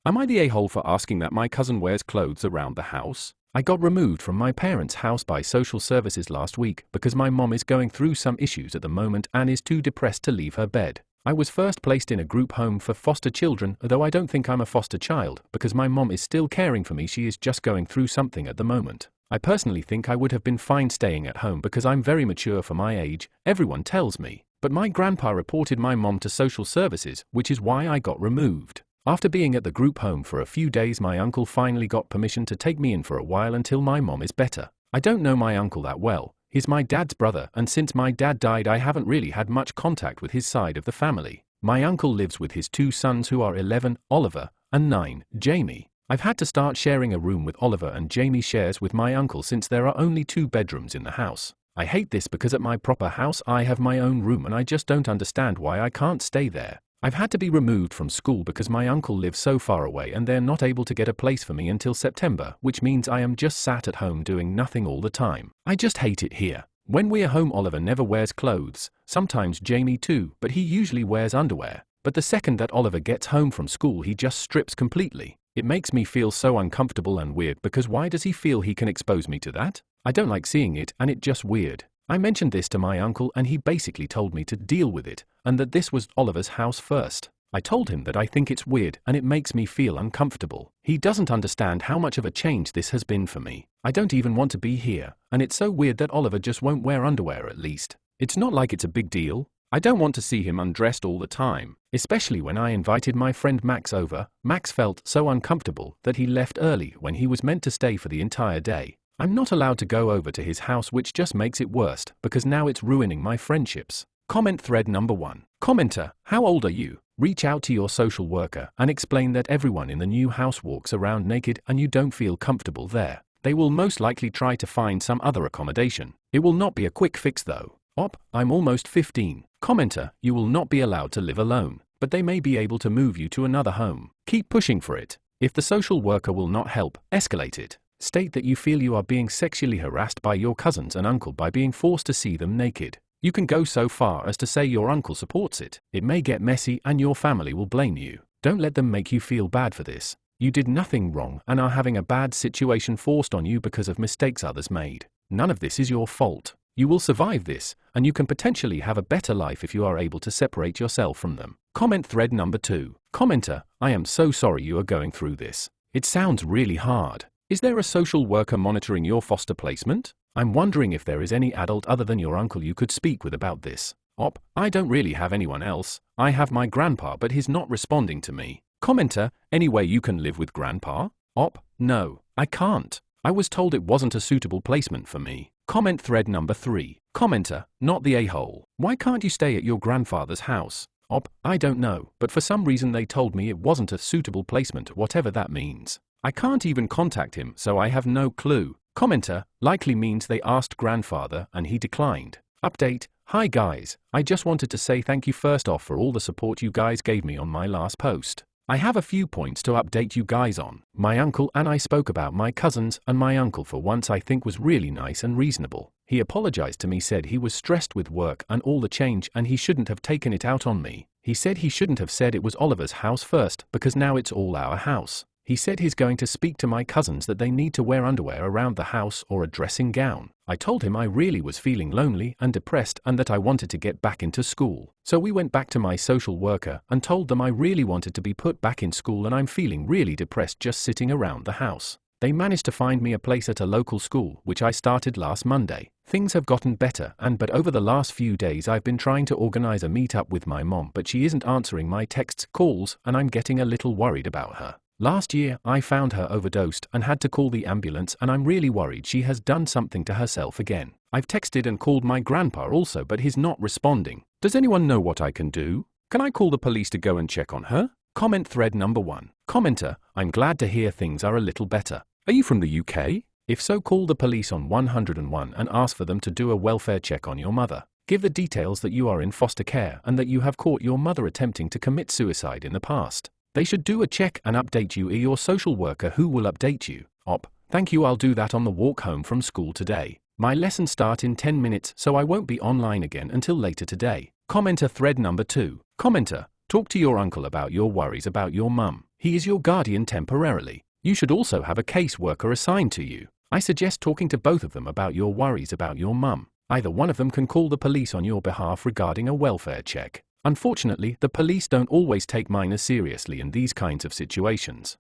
Am I the a-hole for asking that my cousin wears clothes around the house? I got removed from my parents' house by social services last week because my mom is going through some issues at the moment and is too depressed to leave her bed. I was first placed in a group home for foster children, though I don't think I'm a foster child, because my mom is still caring for me. She is just going through something at the moment. I personally think I would have been fine staying at home because I'm very mature for my age, everyone tells me. But my grandpa reported my mom to social services, which is why I got removed. After being at the group home for a few days, my uncle finally got permission to take me in for a while until my mom is better. I don't know my uncle that well. He's my dad's brother, and since my dad died I haven't really had much contact with his side of the family. My uncle lives with his two sons who are 11, Oliver, and 9, Jamie. I've had to start sharing a room with Oliver, and Jamie shares with my uncle since there are only 2 bedrooms in the house. I hate this because at my proper house I have my own room and I just don't understand why I can't stay there. I've had to be removed from school because my uncle lives so far away and they're not able to get a place for me until September, which means I am just sat at home doing nothing all the time. I just hate it here. When we're home, Oliver never wears clothes, sometimes Jamie too, but he usually wears underwear. But the second that Oliver gets home from school he just strips completely. It makes me feel so uncomfortable and weird because why does he feel he can expose me to that? I don't like seeing it and it's just weird. I mentioned this to my uncle and he basically told me to deal with it, and that this was Oliver's house first. I told him that I think it's weird and it makes me feel uncomfortable. He doesn't understand how much of a change this has been for me. I don't even want to be here, and it's so weird that Oliver just won't wear underwear at least. It's not like it's a big deal. I don't want to see him undressed all the time, especially when I invited my friend Max over. Max felt so uncomfortable that he left early when he was meant to stay for the entire day. I'm not allowed to go over to his house, which just makes it worse because now it's ruining my friendships. Comment thread number 1. Commenter, how old are you? Reach out to your social worker and explain that everyone in the new house walks around naked and you don't feel comfortable there. They will most likely try to find some other accommodation. It will not be a quick fix though. Op, I'm almost 15. Commenter, you will not be allowed to live alone, but they may be able to move you to another home. Keep pushing for it. If the social worker will not help, escalate it. State that you feel you are being sexually harassed by your cousins and uncle by being forced to see them naked. You can go so far as to say your uncle supports it. It may get messy and your family will blame you. Don't let them make you feel bad for this. You did nothing wrong and are having a bad situation forced on you because of mistakes others made. None of this is your fault. You will survive this, and you can potentially have a better life if you are able to separate yourself from them. Comment thread number 2. Commenter, I am so sorry you are going through this. It sounds really hard. Is there a social worker monitoring your foster placement? I'm wondering if there is any adult other than your uncle you could speak with about this. Op, I don't really have anyone else. I have my grandpa, but he's not responding to me. Commenter, any way you can live with grandpa? Op, no, I can't. I was told it wasn't a suitable placement for me. Comment thread number 3. Commenter, not the a-hole. Why can't you stay at your grandfather's house? Op, I don't know, but for some reason they told me it wasn't a suitable placement, whatever that means. I can't even contact him, so I have no clue. Commenter, likely means they asked grandfather and he declined. Update, hi guys, I just wanted to say thank you first off for all the support you guys gave me on my last post. I have a few points to update you guys on. My uncle and I spoke about my cousins, and my uncle for once I think was really nice and reasonable. He apologized to me, said he was stressed with work and all the change and he shouldn't have taken it out on me. He said he shouldn't have said it was Oliver's house first because now it's all our house. He said he's going to speak to my cousins that they need to wear underwear around the house or a dressing gown. I told him I really was feeling lonely and depressed and that I wanted to get back into school. So we went back to my social worker and told them I really wanted to be put back in school and I'm feeling really depressed just sitting around the house. They managed to find me a place at a local school, which I started last Monday. Things have gotten better but over the last few days I've been trying to organize a meet-up with my mom, but she isn't answering my texts, calls, and I'm getting a little worried about her. Last year, I found her overdosed and had to call the ambulance, and I'm really worried she has done something to herself again. I've texted and called my grandpa also, but he's not responding. Does anyone know what I can do? Can I call the police to go and check on her? Comment thread number 1. Commenter, I'm glad to hear things are a little better. Are you from the UK? If so, call the police on 101 and ask for them to do a welfare check on your mother. Give the details that you are in foster care and that you have caught your mother attempting to commit suicide in the past. They should do a check and update you, or your social worker who will update you. Op, thank you, I'll do that on the walk home from school today. My lessons start in 10 minutes, so I won't be online again until later today. Commenter thread number 2. Commenter, talk to your uncle about your worries about your mum. He is your guardian temporarily. You should also have a caseworker assigned to you. I suggest talking to both of them about your worries about your mum. Either one of them can call the police on your behalf regarding a welfare check. Unfortunately, the police don't always take minors seriously in these kinds of situations.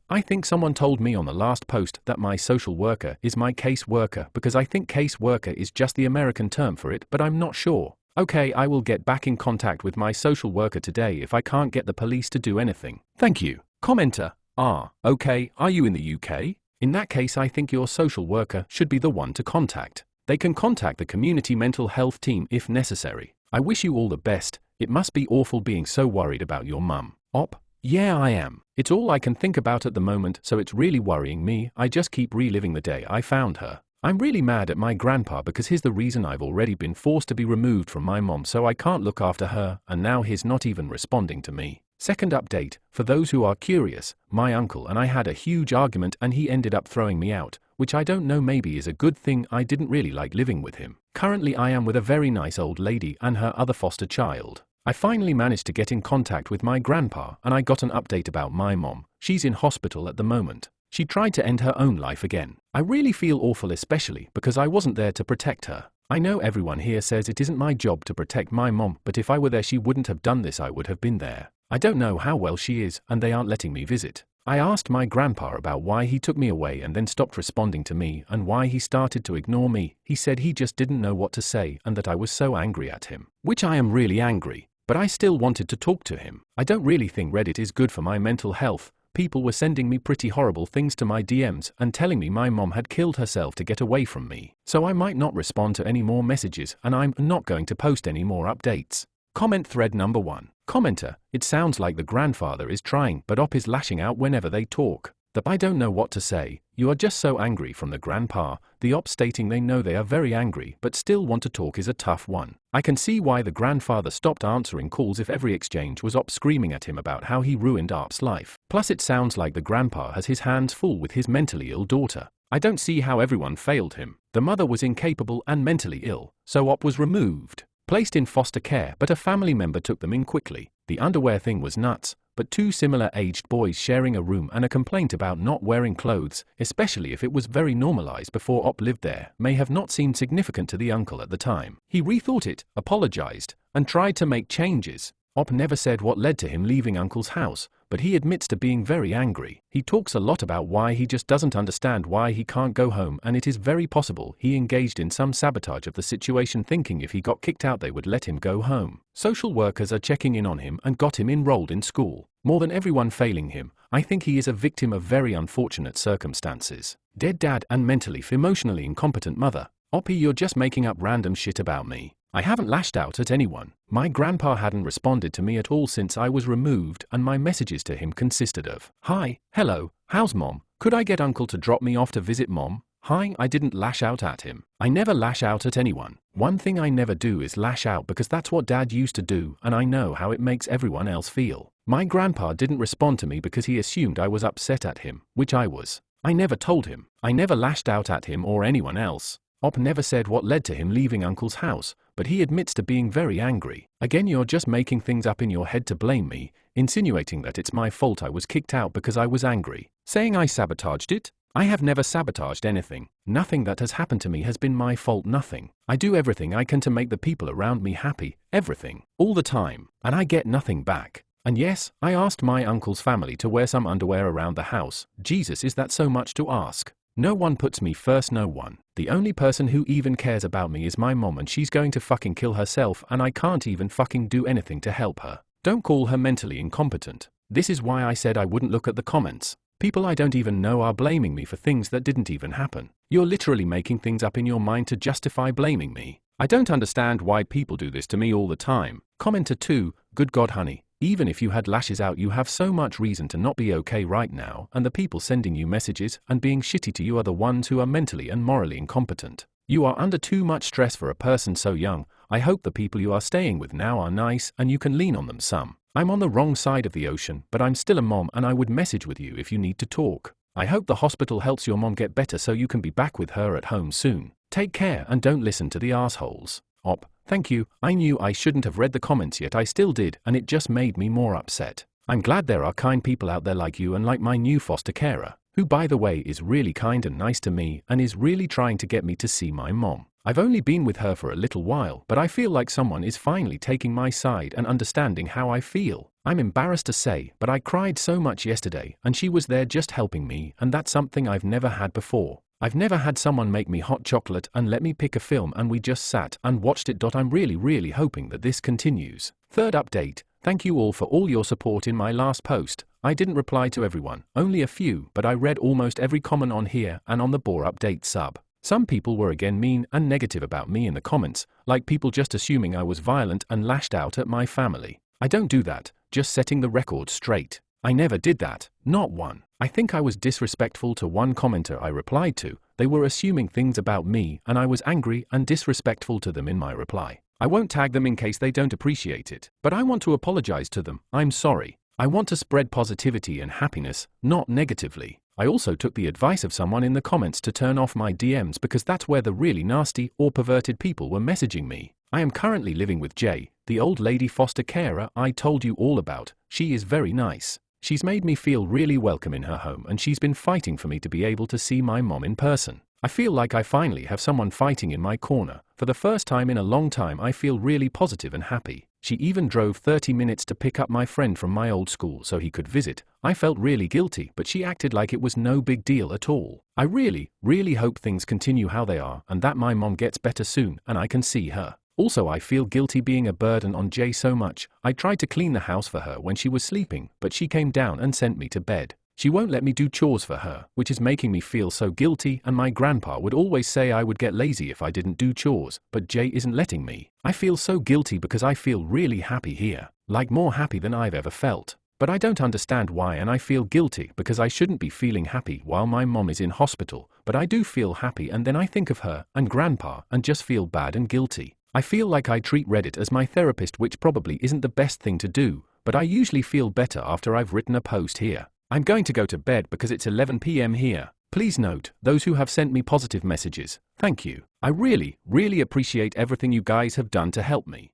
I think someone told me on the last post that my social worker is my caseworker because I think caseworker is just the American term for it, but I'm not sure. Okay, I will get back in contact with my social worker today if I can't get the police to do anything. Thank you. Commenter. Okay, are you in the UK? In that case, I think your social worker should be the one to contact. They can contact the community mental health team if necessary. I wish you all the best. It must be awful being so worried about your mum. Yeah, I am. It's all I can think about at the moment, so it's really worrying me. I just keep reliving the day I found her. I'm really mad at my grandpa because he's the reason I've already been forced to be removed from my mom, so I can't look after her, and now he's not even responding to me. Second update, for those who are curious, my uncle and I had a huge argument and he ended up throwing me out, which I don't know, maybe is a good thing. I didn't really like living with him. Currently I am with a very nice old lady and her other foster child. I finally managed to get in contact with my grandpa and I got an update about my mom. She's in hospital at the moment. She tried to end her own life again. I really feel awful, especially because I wasn't there to protect her. I know everyone here says it isn't my job to protect my mom, but if I were there she wouldn't have done this. I would have been there. I don't know how well she is and they aren't letting me visit. I asked my grandpa about why he took me away and then stopped responding to me and why he started to ignore me. He said he just didn't know what to say and that I was so angry at him, which I am really angry. But I still wanted to talk to him. I don't really think Reddit is good for my mental health. People were sending me pretty horrible things to my DMs and telling me my mom had killed herself to get away from me. So I might not respond to any more messages and I'm not going to post any more updates. Comment thread number 1. Commenter, it sounds like the grandfather is trying, but is lashing out whenever they talk. I don't know what to say. You are just so angry from the grandpa. The stating they know they are very angry but still want to talk is a tough one. I can see why the grandfather stopped answering calls if every exchange was screaming at him about how he ruined Arp's life. Plus it sounds like the grandpa has his hands full with his mentally ill daughter. I don't see how everyone failed him. The mother was incapable and mentally ill, so was removed, placed in foster care, but a family member took them in quickly. The underwear thing was nuts. But two similar-aged boys sharing a room and a complaint about not wearing clothes, especially if it was very normalized before lived there, may have not seemed significant to the uncle at the time. He rethought it, apologized, and tried to make changes. Never said what led to him leaving uncle's house, but he admits to being very angry. He talks a lot about why he just doesn't understand why he can't go home, and it is very possible he engaged in some sabotage of the situation, thinking if he got kicked out they would let him go home. Social workers are checking in on him and got him enrolled in school. More than everyone failing him, I think he is a victim of very unfortunate circumstances. Dead dad and mentally, emotionally incompetent mother. You're just making up random shit about me. I haven't lashed out at anyone. My grandpa hadn't responded to me at all since I was removed, and my messages to him consisted of, "Hi, hello, how's mom? Could I get uncle to drop me off to visit mom?" Hi. I didn't lash out at him. I never lash out at anyone. One thing I never do is lash out because that's what dad used to do and I know how it makes everyone else feel. My grandpa didn't respond to me because he assumed I was upset at him, which I was. I never told him. I never lashed out at him or anyone else. Never said what led to him leaving uncle's house, but he admits to being very angry. Again, you're just making things up in your head to blame me, insinuating that it's my fault I was kicked out because I was angry. Saying I sabotaged it? I have never sabotaged anything. Nothing that has happened to me has been my fault, nothing. I do everything I can to make the people around me happy, everything, all the time, and I get nothing back. And yes, I asked my uncle's family to wear some underwear around the house. Jesus, is that so much to ask? No one puts me first, no one. The only person who even cares about me is my mom, and she's going to fucking kill herself and I can't even fucking do anything to help her. Don't call her mentally incompetent. This is why I said I wouldn't look at the comments. People I don't even know are blaming me for things that didn't even happen. You're literally making things up in your mind to justify blaming me. I don't understand why people do this to me all the time. Commenter 2, good God honey. Even if you had lashes out, you have so much reason to not be okay right now, and the people sending you messages and being shitty to you are the ones who are mentally and morally incompetent. You are under too much stress for a person so young. I hope the people you are staying with now are nice and you can lean on them some. I'm on the wrong side of the ocean, but I'm still a mom and I would message with you if you need to talk. I hope the hospital helps your mom get better so you can be back with her at home soon. Take care and don't listen to the assholes. Thank you. I knew I shouldn't have read the comments, yet I still did, and it just made me more upset. I'm glad there are kind people out there like you and like my new foster carer, who by the way is really kind and nice to me and is really trying to get me to see my mom. I've only been with her for a little while, but I feel like someone is finally taking my side and understanding how I feel. I'm embarrassed to say, but I cried so much yesterday and she was there just helping me, and that's something I've never had before. I've never had someone make me hot chocolate and let me pick a film and we just sat and watched it. I'm really hoping that this continues. Third update. Thank you all for all your support in my last post. I didn't reply to everyone, only a few, but I read almost every comment on here and on the Bore Update sub. Some people were again mean and negative about me in the comments, like people just assuming I was violent and lashed out at my family. I don't do that, just setting the record straight. I never did that, not one. I think I was disrespectful to one commenter I replied to. They were assuming things about me and I was angry and disrespectful to them in my reply. I won't tag them in case they don't appreciate it, but I want to apologize to them. I'm sorry. I want to spread positivity and happiness, not negatively. I also took the advice of someone in the comments to turn off my DMs because that's where the really nasty or perverted people were messaging me. I am currently living with Jay, the old lady foster carer I told you all about. She is very nice. She's made me feel really welcome in her home and she's been fighting for me to be able to see my mom in person. I feel like I finally have someone fighting in my corner. For the first time in a long time I feel really positive and happy. She even drove 30 minutes to pick up my friend from my old school so he could visit. I felt really guilty, but she acted like it was no big deal at all. I really hope things continue how they are and that my mom gets better soon and I can see her. Also, I feel guilty being a burden on Jay so much. I tried to clean the house for her when she was sleeping, but she came down and sent me to bed. She won't let me do chores for her, which is making me feel so guilty, and my grandpa would always say I would get lazy if I didn't do chores, but Jay isn't letting me. I feel so guilty because I feel really happy here, like more happy than I've ever felt. But I don't understand why, and I feel guilty because I shouldn't be feeling happy while my mom is in hospital, but I do feel happy and then I think of her and grandpa and just feel bad and guilty. I feel like I treat Reddit as my therapist, which probably isn't the best thing to do, but I usually feel better after I've written a post here. I'm going to go to bed because it's 11 p.m. here. Please note, those who have sent me positive messages, thank you. I really appreciate everything you guys have done to help me.